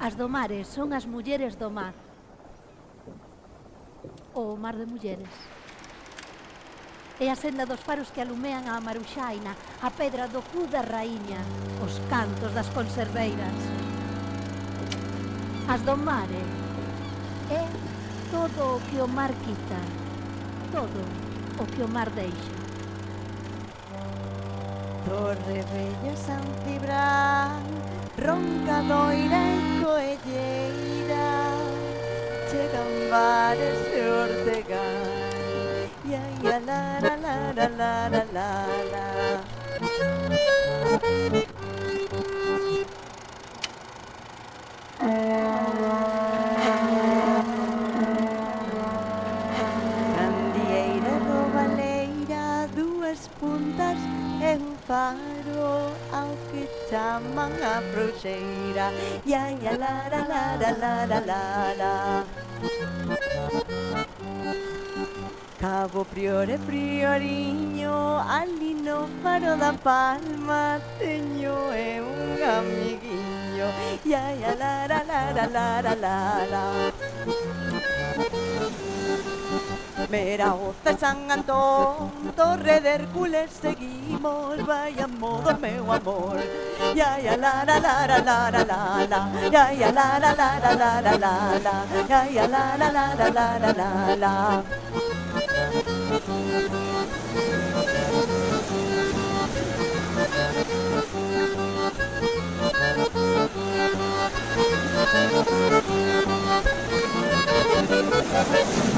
As do mares son as mulleres do mar. O mar de mulleres. É a senda dos faros que alumean a Maruxaina, a pedra do cu da raíña, os cantos das conserveiras. As do mare é todo o que o mar quita, todo o que o mar deixa. Torre Vella, San Cibrán, Roncadoira e Coelleira, chegan bares de Ortegán. Ya, ya, la, la, la, la, la, la, la, la. Candieira do Baleira, dúas puntas e un faro ao que chaman a Frouxeira. Ya, ya, la, la, la, la, la, la, la, la. Cabo Priore, Prioriño, ali no faro da Palma teño un amiguiño. Ya, ya, la, la, la, la, la, la, la, la. Meraoza e San Antón, Torre de Hércules seguimos, vaya modo meu amor. Ya, ya, la, la, la, la, la, la, la, la. Ya, ya, la, la, la, la, la, la, la, la. Ya, ya, la, la, la, la, la, la, la, la. Thank you.